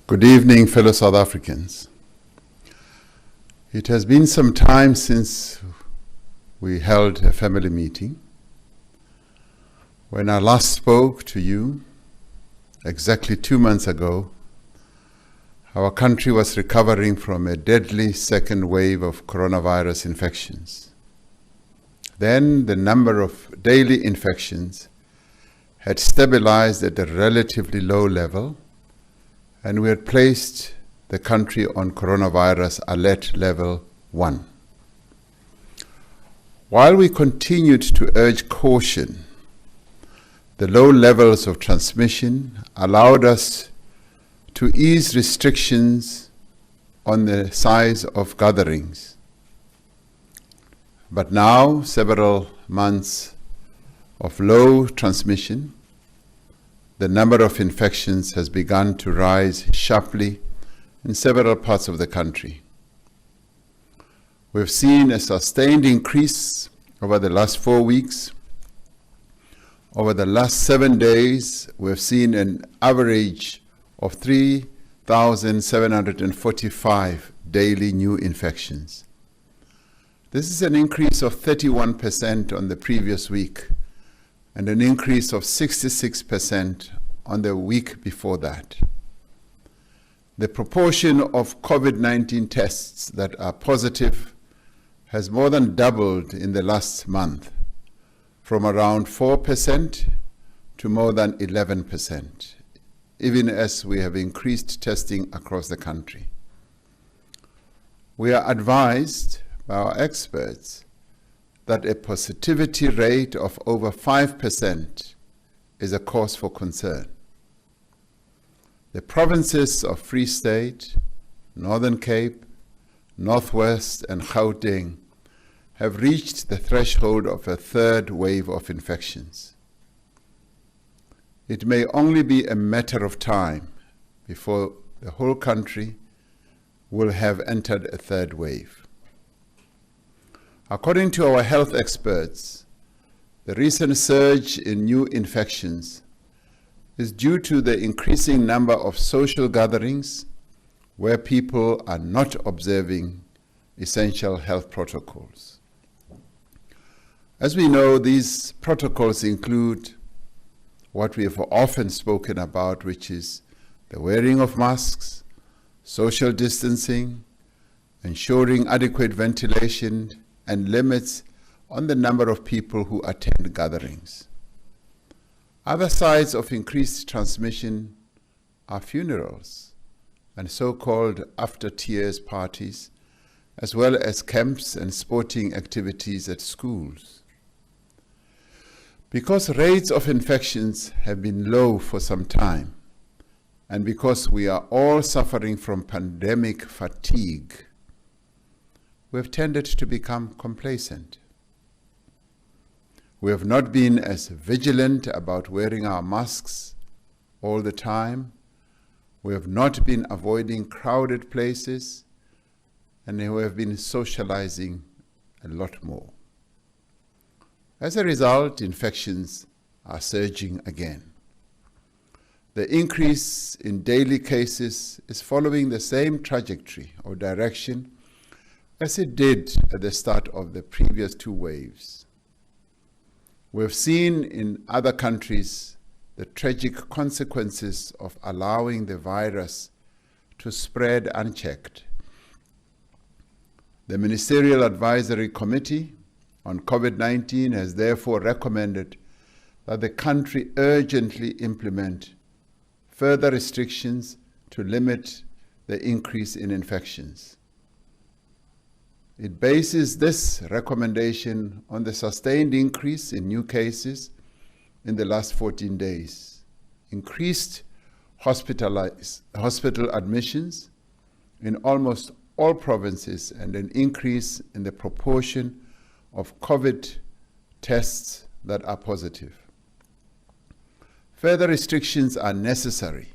Good evening, fellow South Africans. It has been some time since we held a family meeting. When I last spoke to you, exactly 2 months ago, our country was recovering from a deadly second wave of coronavirus infections. Then the number of daily infections had stabilized at a relatively low level, and we had placed the country on coronavirus alert level 1. While we continued to urge caution, the low levels of transmission allowed us to ease restrictions on the size of gatherings. But now, several months of low transmission, the number of infections has begun to rise sharply in several parts of the country. We've seen a sustained increase over the last 4 weeks. Over the last 7 days, we've seen an average of 3,745 daily new infections. This is an increase of 31% on the previous week, and an increase of 66% on the week before that. The proportion of COVID-19 tests that are positive has more than doubled in the last month, from around 4% to more than 11%, even as we have increased testing across the country. We are advised by our experts that a positivity rate of over 5% is a cause for concern. The provinces of Free State, Northern Cape, Northwest, and Gauteng have reached the threshold of a third wave of infections. It may only be a matter of time before the whole country will have entered a third wave. According to our health experts, the recent surge in new infections is due to the increasing number of social gatherings where people are not observing essential health protocols. As we know, these protocols include what we have often spoken about, which is the wearing of masks, social distancing, ensuring adequate ventilation, and limits on the number of people who attend gatherings. Other sides of increased transmission are funerals and so-called after-tears parties, as well as camps and sporting activities at schools. Because rates of infections have been low for some time, and because we are all suffering from pandemic fatigue, we have tended to become complacent. We have not been as vigilant about wearing our masks all the time. We have not been avoiding crowded places, and we have been socializing a lot more. As a result, infections are surging again. The increase in daily cases is following the same trajectory or direction as it did at the start of the previous 2 waves. We've seen in other countries the tragic consequences of allowing the virus to spread unchecked. The Ministerial Advisory Committee on COVID-19 has therefore recommended that the country urgently implement further restrictions to limit the increase in infections. It bases this recommendation on the sustained increase in new cases in the last 14 days, increased hospital admissions in almost all provinces, and an increase in the proportion of COVID tests that are positive. Further restrictions are necessary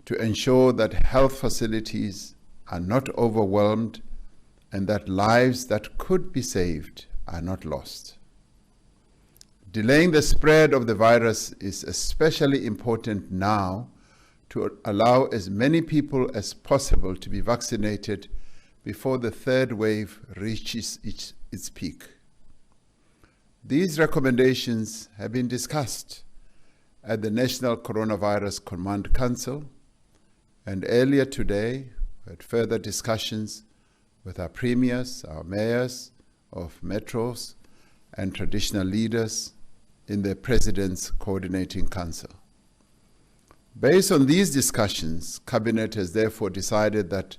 to ensure that health facilities are not overwhelmed and that lives that could be saved are not lost. Delaying the spread of the virus is especially important now to allow as many people as possible to be vaccinated before the third wave reaches its peak. These recommendations have been discussed at the National Coronavirus Command Council, and earlier today we had further discussions with our premiers, our mayors of metros, and traditional leaders in the President's Coordinating Council. Based on these discussions, Cabinet has therefore decided that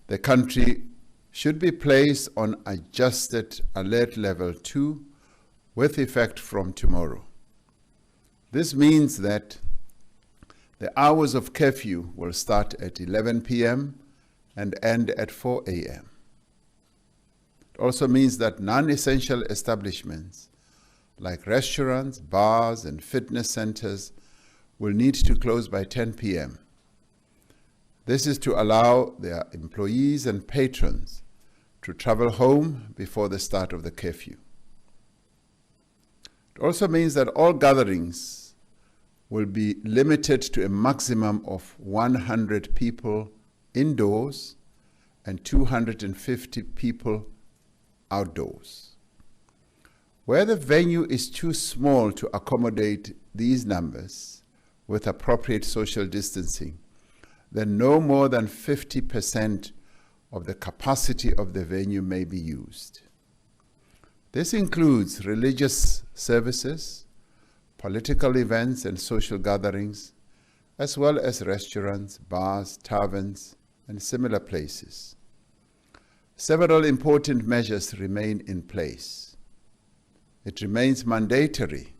the country should be placed on adjusted alert level 2 with effect from tomorrow. This means that the hours of curfew will start at 11 p.m. and end at 4 a.m. It also means that non-essential establishments like restaurants, bars, and fitness centers will need to close by 10 p.m. This is to allow their employees and patrons to travel home before the start of the curfew. It also means that all gatherings will be limited to a maximum of 100 people indoors and 250 people outdoors. Where the venue is too small to accommodate these numbers with appropriate social distancing, then no more than 50% of the capacity of the venue may be used. This includes religious services, political events and social gatherings, as well as restaurants, bars, taverns, and similar places. Several important measures remain in place. It remains mandatory,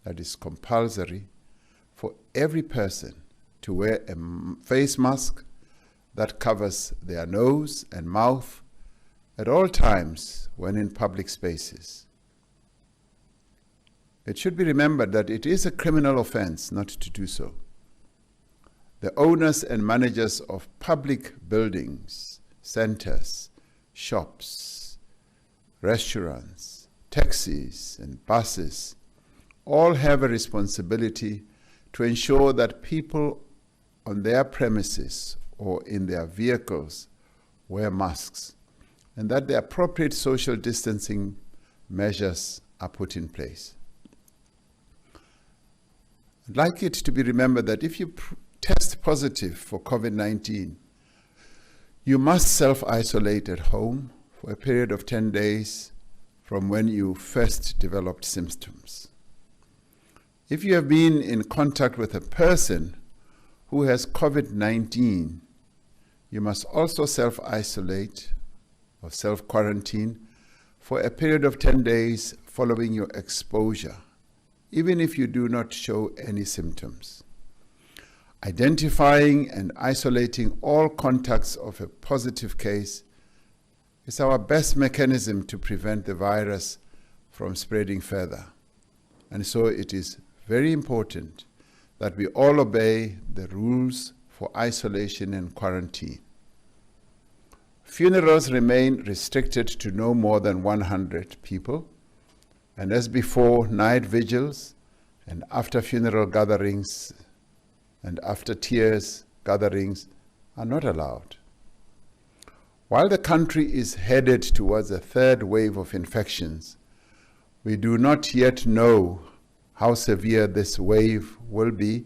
that is compulsory, for every person to wear a face mask that covers their nose and mouth at all times when in public spaces. It should be remembered that it is a criminal offense not to do so. The owners and managers of public buildings, centers, shops, restaurants, taxis, and buses all have a responsibility to ensure that people on their premises or in their vehicles wear masks, and that the appropriate social distancing measures are put in place. I'd like it to be remembered that if you test positive for COVID-19, you must self-isolate at home for a period of 10 days from when you first developed symptoms. If you have been in contact with a person who has COVID-19, you must also self-isolate or self-quarantine for a period of 10 days following your exposure, even if you do not show any symptoms. Identifying and isolating all contacts of a positive case is our best mechanism to prevent the virus from spreading further. And so it is very important that we all obey the rules for isolation and quarantine. Funerals remain restricted to no more than 100 people, and as before, night vigils and after-funeral gatherings and after-tears gatherings are not allowed. While the country is headed towards a third wave of infections, we do not yet know how severe this wave will be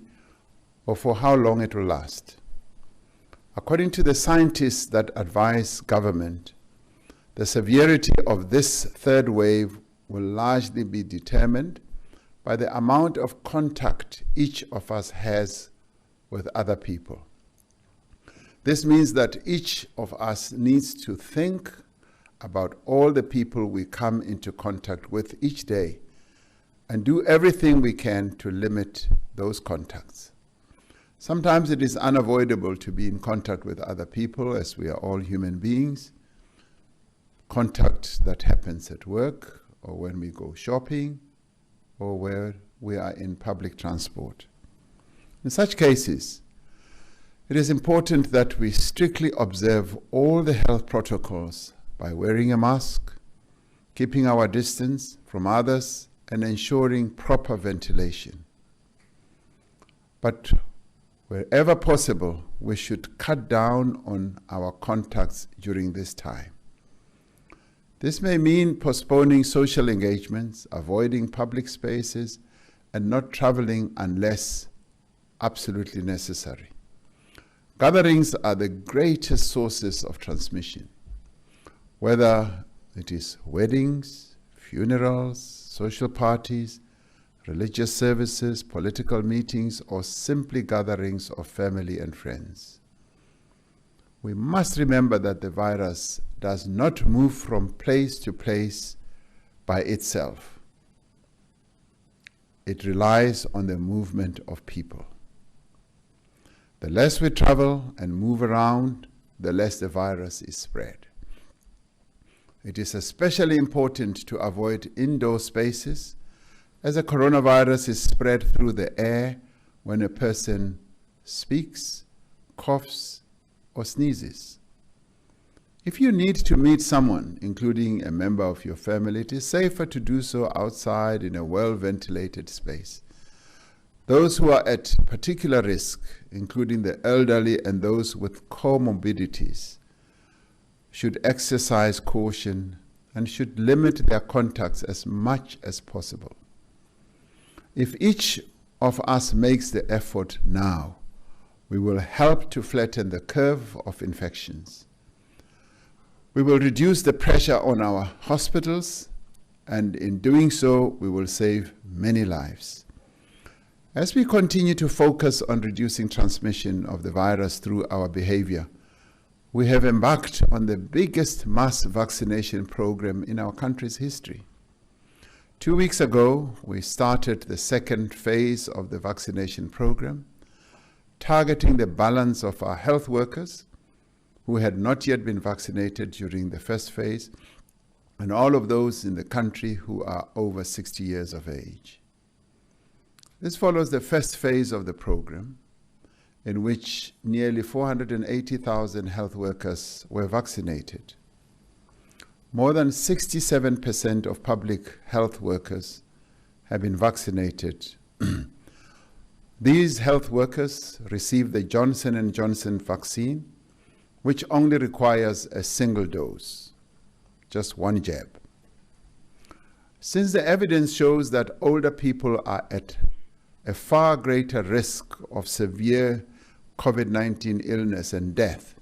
or for how long it will last. According to the scientists that advise government, the severity of this third wave will largely be determined by the amount of contact each of us has with other people. This means that each of us needs to think about all the people we come into contact with each day and do everything we can to limit those contacts. Sometimes it is unavoidable to be in contact with other people, as we are all human beings. Contact that happens at work or when we go shopping or where we are in public transport. In such cases, it is important that we strictly observe all the health protocols by wearing a mask, keeping our distance from others, and ensuring proper ventilation. But Wherever possible, we should cut down on our contacts during this time. This may mean postponing social engagements, avoiding public spaces, and not traveling unless absolutely necessary. Gatherings are the greatest sources of transmission, whether it is weddings, funerals, social parties, religious services, political meetings, or simply gatherings of family and friends. We must remember that the virus does not move from place to place by itself. It relies on the movement of people. The less we travel and move around, the less the virus is spread. It is especially important to avoid indoor spaces, as the coronavirus is spread through the air when a person speaks, coughs, or sneezes. If you need to meet someone, including a member of your family, it is safer to do so outside in a well-ventilated space. Those who are at particular risk, including the elderly and those with comorbidities, should exercise caution and should limit their contacts as much as possible. If each of us makes the effort now, we will help to flatten the curve of infections. We will reduce the pressure on our hospitals, and in doing so, we will save many lives. As we continue to focus on reducing transmission of the virus through our behavior, we have embarked on the biggest mass vaccination program in our country's history. 2 weeks ago, we started the second phase of the vaccination program, targeting the balance of our health workers who had not yet been vaccinated during the first phase, and all of those in the country who are over 60 years of age. This follows the first phase of the program, in which nearly 480,000 health workers were vaccinated. More than 67% of public health workers have been vaccinated. These health workers received the Johnson & Johnson vaccine, which only requires a single dose, just one jab. Since the evidence shows that older people are at a far greater risk of severe COVID-19 illness and death,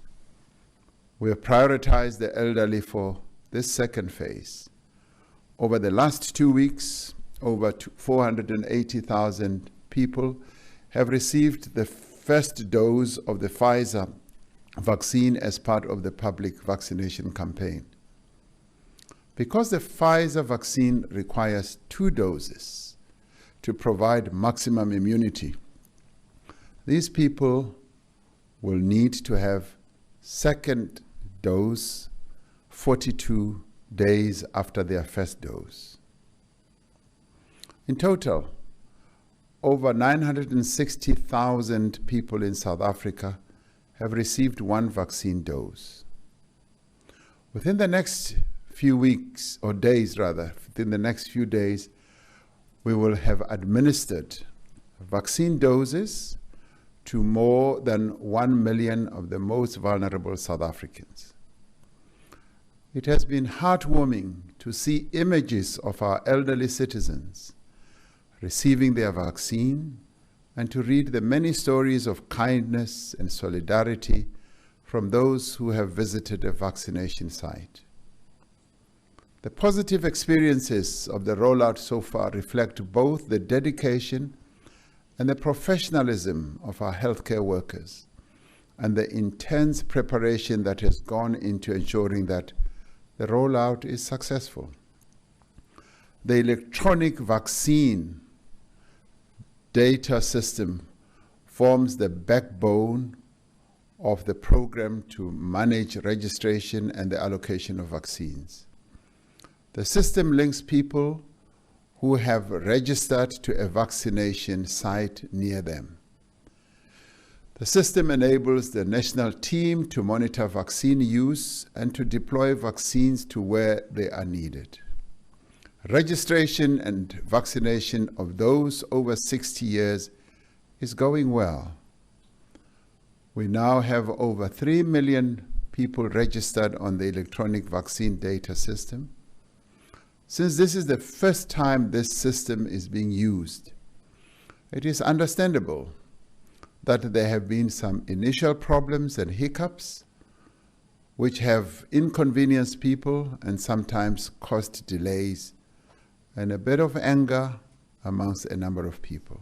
we have prioritized the elderly for this second phase. Over the last 2 weeks, over 480,000 people have received the first dose of the Pfizer vaccine as part of the public vaccination campaign. Because the Pfizer vaccine requires 2 doses to provide maximum immunity, these people will need to have second dose 42 days after their first dose. In total, over 960,000 people in South Africa have received one vaccine dose. Within the next few weeks, or days rather, within the next few days, we will have administered vaccine doses to more than 1 million of the most vulnerable South Africans. It has been heartwarming to see images of our elderly citizens receiving their vaccine and to read the many stories of kindness and solidarity from those who have visited a vaccination site. The positive experiences of the rollout so far reflect both the dedication and the professionalism of our healthcare workers and the intense preparation that has gone into ensuring that the rollout is successful. The electronic vaccine data system forms the backbone of the program to manage registration and the allocation of vaccines. The system links people who have registered to a vaccination site near them. The system enables the national team to monitor vaccine use and to deploy vaccines to where they are needed. Registration and vaccination of those over 60 years is going well. We now have over 3 million people registered on the electronic vaccine data system. Since this is the first time this system is being used, it is understandable that there have been some initial problems and hiccups which have inconvenienced people and sometimes caused delays and a bit of anger amongst a number of people.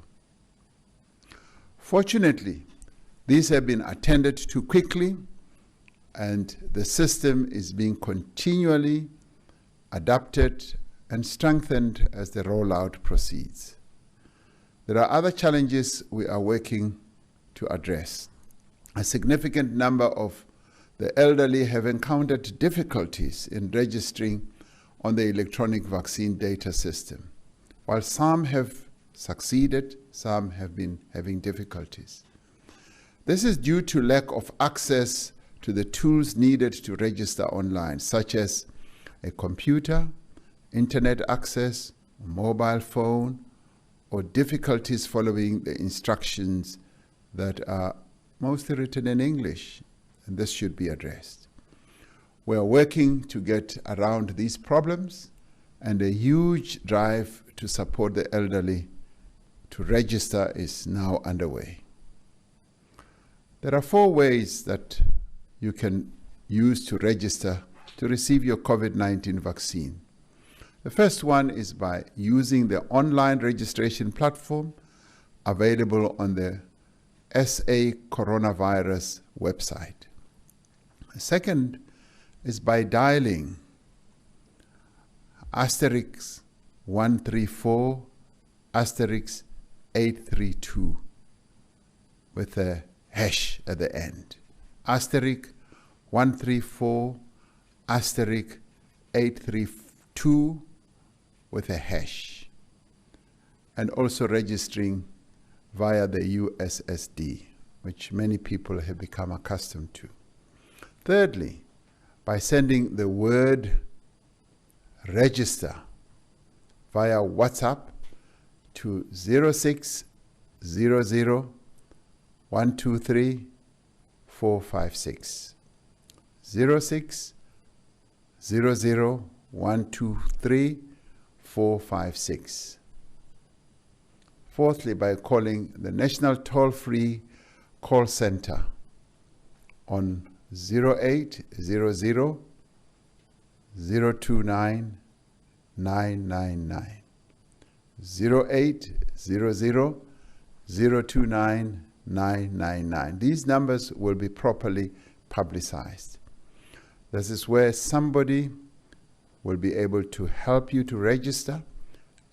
Fortunately, these have been attended to quickly, and the system is being continually adapted and strengthened as the rollout proceeds. There are other challenges we are working to address. A significant number of the elderly have encountered difficulties in registering on the electronic vaccine data system. While some have succeeded, some have been having difficulties. This is due to lack of access to the tools needed to register online, such as a computer, internet access, a mobile phone, or difficulties following the instructions that are mostly written in English, and this should be addressed. We are working to get around these problems, and a huge drive to support the elderly to register is now underway. There are 4 ways that you can use to register to receive your COVID-19 vaccine. The first one is by using the online registration platform available on the SA Coronavirus website. The second is by dialing *134 *832 with a hash at the end. *134 *832 with a hash, and also registering via the USSD, which many people have become accustomed to. Thirdly, by sending the word register via WhatsApp to 0600 123 456. 0600 123 456. Fourthly, by calling the National Toll-Free Call Center on 0800 029 999. 0800 029 999. These numbers will be properly publicized. This is where somebody will be able to help you to register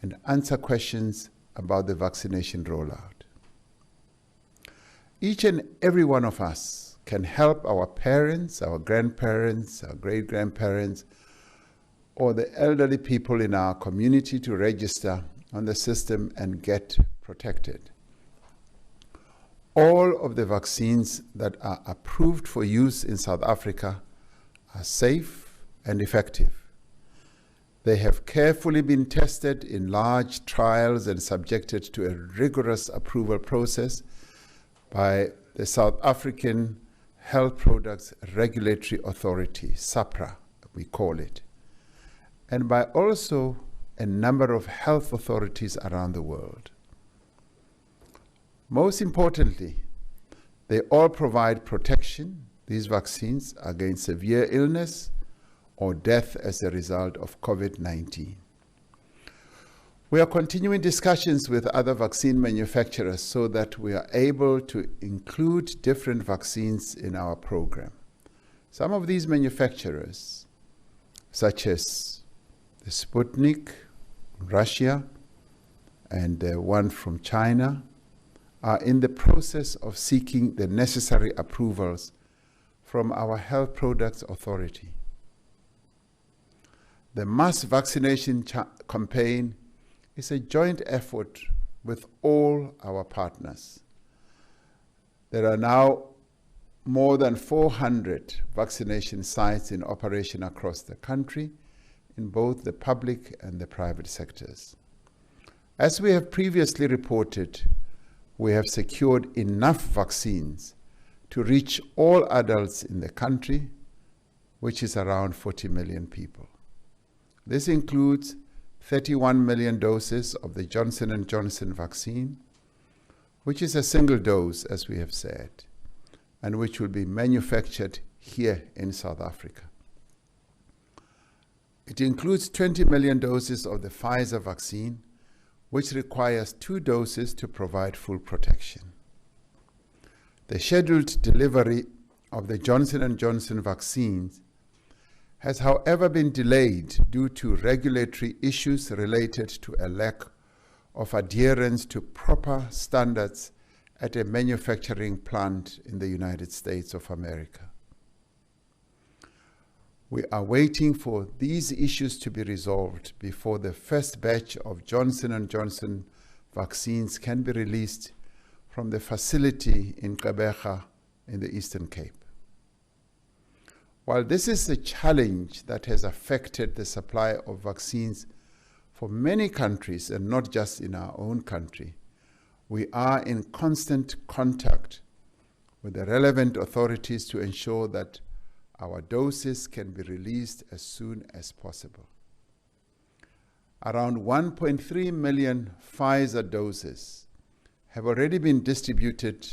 and answer questions about the vaccination rollout. Each and every one of us can help our parents, our grandparents, our great-grandparents, or the elderly people in our community to register on the system and get protected. All of the vaccines that are approved for use in South Africa are safe and effective. They have carefully been tested in large trials and subjected to a rigorous approval process by the South African Health Products Regulatory Authority, SAPRA, we call it, and by also a number of health authorities around the world. Most importantly, they all provide protection, these vaccines, against severe illness or death as a result of COVID-19. We are continuing discussions with other vaccine manufacturers so that we are able to include different vaccines in our program. Some of these manufacturers, such as the Sputnik, Russia, and the one from China, are in the process of seeking the necessary approvals from our Health Products Authority. The mass vaccination campaign is a joint effort with all our partners. There are now more than 400 vaccination sites in operation across the country in both the public and the private sectors. As we have previously reported, we have secured enough vaccines to reach all adults in the country, which is around 40 million people. This includes 31 million doses of the Johnson & Johnson vaccine, which is a single dose, as we have said, and which will be manufactured here in South Africa. It includes 20 million doses of the Pfizer vaccine, which requires 2 doses to provide full protection. The scheduled delivery of the Johnson & Johnson vaccines has, however, been delayed due to regulatory issues related to a lack of adherence to proper standards at a manufacturing plant in the United States of America. We are waiting for these issues to be resolved before the first batch of Johnson & Johnson vaccines can be released from the facility in Gqeberha in the Eastern Cape. While this is a challenge that has affected the supply of vaccines for many countries and not just in our own country, we are in constant contact with the relevant authorities to ensure that our doses can be released as soon as possible. Around 1.3 million Pfizer doses have already been distributed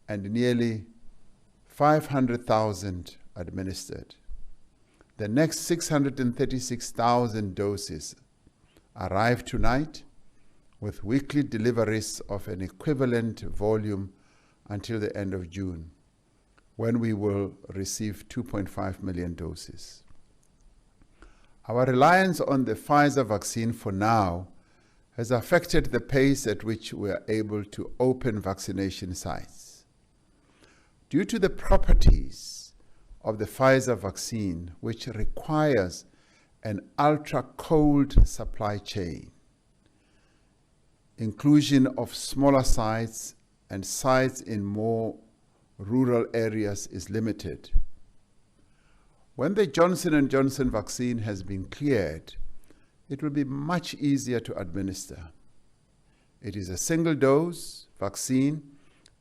and nearly 500,000 administered. The next 636,000 doses arrive tonight, with weekly deliveries of an equivalent volume until the end of June, when we will receive 2.5 million doses. Our reliance on the Pfizer vaccine for now has affected the pace at which we are able to open vaccination sites. Due to the properties of the Pfizer vaccine, which requires an ultra-cold supply chain, inclusion of smaller sites and sites in more rural areas is limited. When the Johnson & Johnson vaccine has been cleared, it will be much easier to administer. It is a single-dose vaccine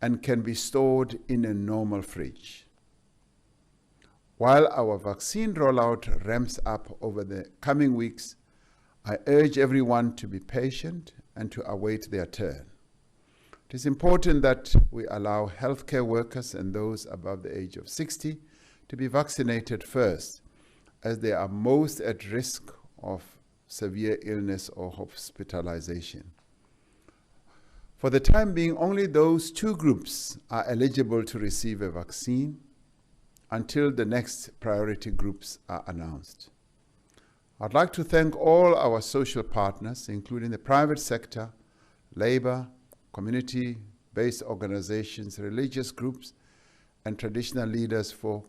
and can be stored in a normal fridge. While our vaccine rollout ramps up over the coming weeks, I urge everyone to be patient and to await their turn. It is important that we allow healthcare workers and those above the age of 60 to be vaccinated first, as they are most at risk of severe illness or hospitalization. For the time being, only those 2 groups are eligible to receive a vaccine until the next priority groups are announced. I'd like to thank all our social partners, including the private sector, labor, community-based organizations, religious groups, and traditional leaders for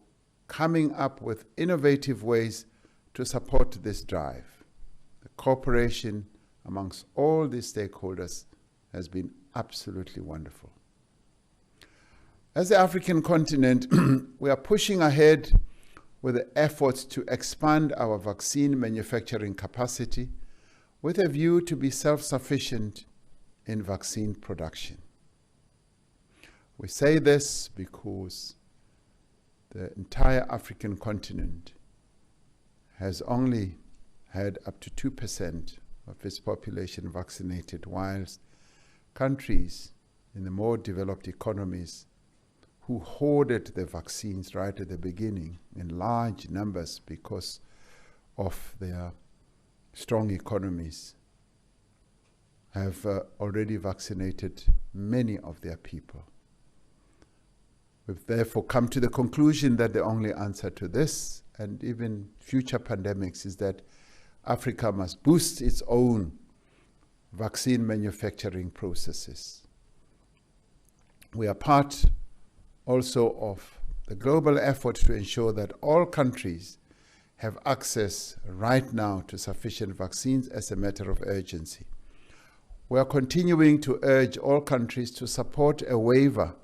coming up with innovative ways to support this drive. The cooperation amongst all these stakeholders has been absolutely wonderful. As the African continent, we are pushing ahead with the efforts to expand our vaccine manufacturing capacity with a view to be self-sufficient in vaccine production. We say this because the entire African continent has only had up to 2% of its population vaccinated, whilst countries in the more developed economies who hoarded the vaccines right at the beginning in large numbers because of their strong economies have already vaccinated many of their people. We've therefore come to the conclusion that the only answer to this and even future pandemics is that Africa must boost its own vaccine manufacturing processes. We are part also of the global effort to ensure that all countries have access right now to sufficient vaccines as a matter of urgency. We are continuing to urge all countries to support a waiver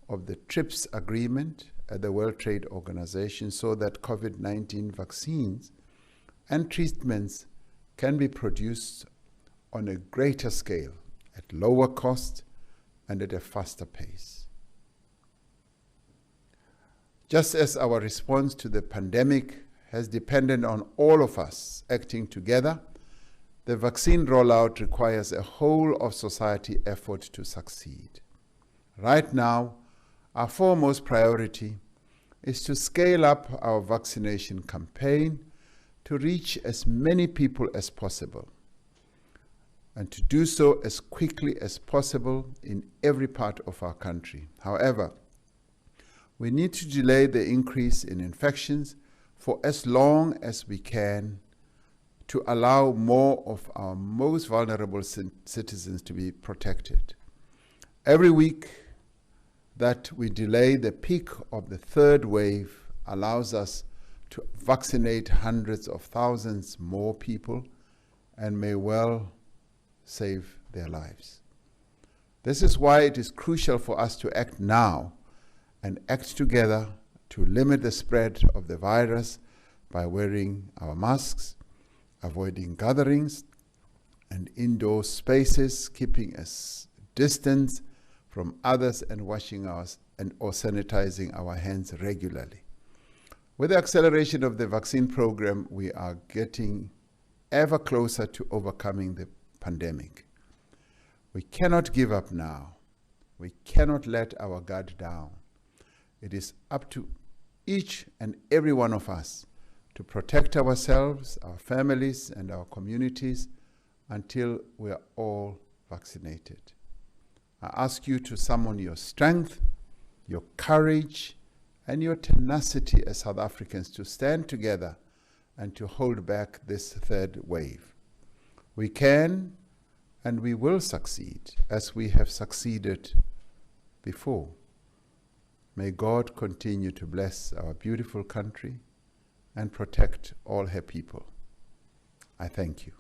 of the TRIPS agreement at the World Trade Organization so that COVID-19 vaccines and treatments can be produced on a greater scale, at lower cost, and at a faster pace. Just as our response to the pandemic has depended on all of us acting together, the vaccine rollout requires a whole of society effort to succeed. Right now, our foremost priority is to scale up our vaccination campaign to reach as many people as possible, and to do so as quickly as possible in every part of our country. However, we need to delay the increase in infections for as long as we can to allow more of our most vulnerable citizens to be protected. Every week that we delay the peak of the third wave allows us to vaccinate hundreds of thousands more people and may well save their lives. This is why it is crucial for us to act now and act together to limit the spread of the virus by wearing our masks, avoiding gatherings and indoor spaces, keeping a distance from others, and washing or sanitizing our hands regularly. With the acceleration of the vaccine program, we are getting ever closer to overcoming the pandemic. We cannot give up now. We cannot let our guard down. It is up to each and every one of us to protect ourselves, our families, and our communities until we are all vaccinated. I ask you to summon your strength, your courage, and your tenacity as South Africans to stand together and to hold back this third wave. We can and we will succeed as we have succeeded before. May God continue to bless our beautiful country and protect all her people. I thank you.